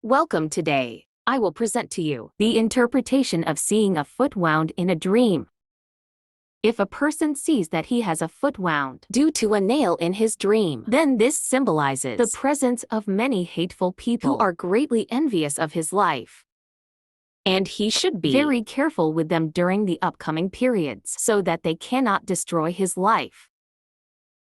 Welcome today. I will present to you the interpretation of seeing a foot wound in a dream. If a person sees that he has a foot wound due to a nail in his dream, then this symbolizes the presence of many hateful people who are greatly envious of his life. And he should be very careful with them during the upcoming periods so that they cannot destroy his life.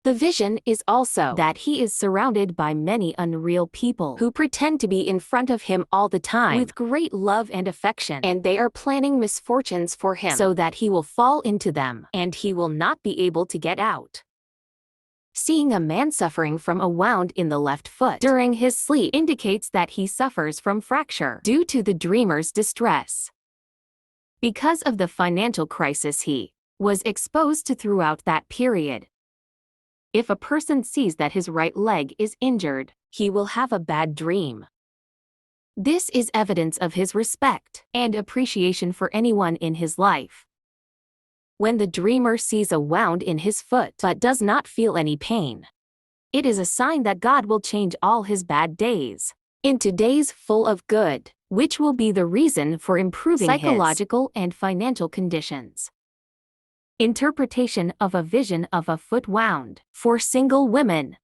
The vision is also that he is surrounded by many unreal people who pretend to be in front of him all the time with great love and affection, and they are planning misfortunes for him so that he will fall into them and he will not be able to get out. Seeing a man suffering from a wound in the left foot during his sleep indicates that he suffers from fracture due to the dreamer's distress. Because of the financial crisis he was exposed to throughout that period. If a person sees that his right leg is injured, he will have a bad dream. This is evidence of his respect and appreciation for anyone in his life. When the dreamer sees a wound in his foot but does not feel any pain, it is a sign that God will change all his bad days into days full of good, which will be the reason for improving psychological and financial conditions. Interpretation of a vision of a foot wound for single women.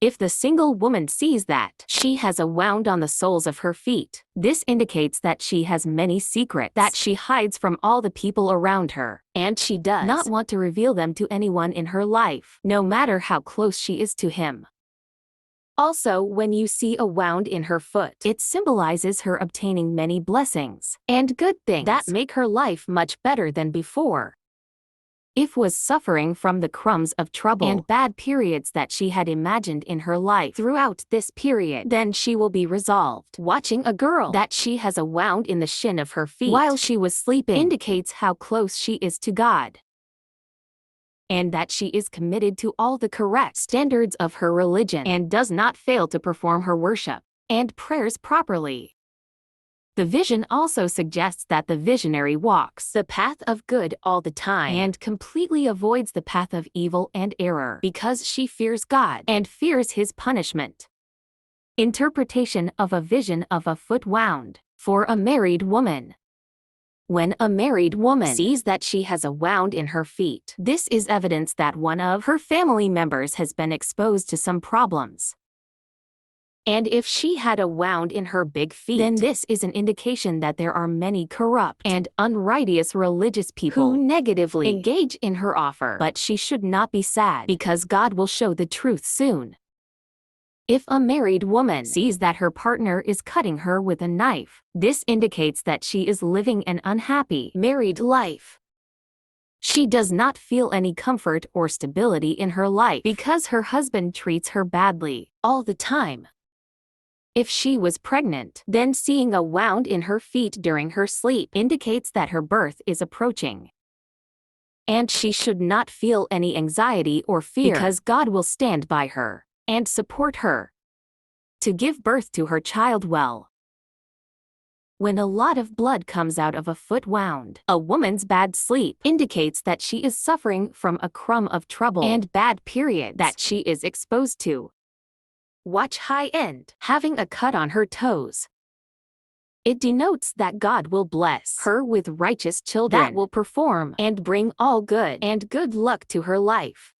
If the single woman sees that she has a wound on the soles of her feet, this indicates that she has many secrets that she hides from all the people around her, and she does not want to reveal them to anyone in her life, no matter how close she is to him. Also, when you see a wound in her foot, it symbolizes her obtaining many blessings and good things that make her life much better than before. If was suffering from the crumbs of trouble and bad periods that she had imagined in her life throughout this period, then she will be resolved. Watching a girl that she has a wound in the shin of her feet while she was sleeping indicates how close she is to God, and that she is committed to all the correct standards of her religion and does not fail to perform her worship and prayers properly. The vision also suggests that the visionary walks the path of good all the time and completely avoids the path of evil and error because she fears God and fears his punishment. Interpretation of a vision of a foot wound for a married woman. When a married woman sees that she has a wound in her feet, this is evidence that one of her family members has been exposed to some problems. And if she had a wound in her big feet, then this is an indication that there are many corrupt and unrighteous religious people who negatively engage in her offer. But she should not be sad because God will show the truth soon. If a married woman sees that her partner is cutting her with a knife, this indicates that she is living an unhappy married life. She does not feel any comfort or stability in her life because her husband treats her badly all the time. If she was pregnant, then seeing a wound in her feet during her sleep indicates that her birth is approaching. And she should not feel any anxiety or fear because God will stand by her and support her to give birth to her child well. When a lot of blood comes out of a foot wound, a woman's bad sleep indicates that she is suffering from a crumb of trouble and bad periods that she is exposed to. Watch high-end, having a cut on her toes. It denotes that God will bless her with righteous children that will perform and bring all good and good luck to her life.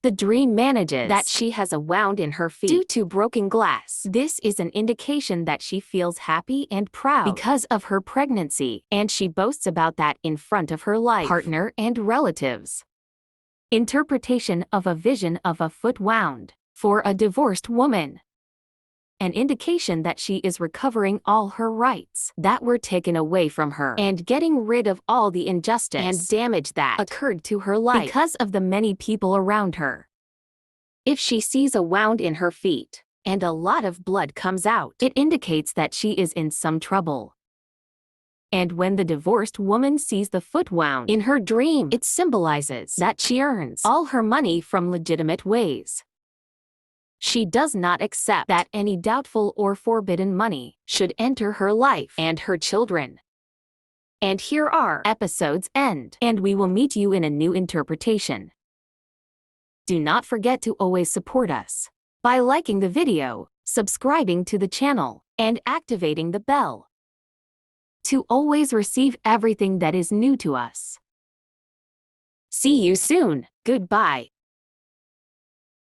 The dream manages that she has a wound in her feet due to broken glass. This is an indication that she feels happy and proud because of her pregnancy, and she boasts about that in front of her life partner and relatives. Interpretation of a vision of a foot wound for a divorced woman. An indication that she is recovering all her rights that were taken away from her and getting rid of all the injustice and damage that occurred to her life because of the many people around her. If she sees a wound in her feet and a lot of blood comes out, it indicates that she is in some trouble. And when the divorced woman sees the foot wound in her dream, it symbolizes that she earns all her money from legitimate ways. She does not accept that any doubtful or forbidden money should enter her life and her children. And here our episodes end, and we will meet you in a new interpretation. Do not forget to always support us by liking the video, subscribing to the channel, and activating the bell to always receive everything that is new to us. See you soon. Goodbye.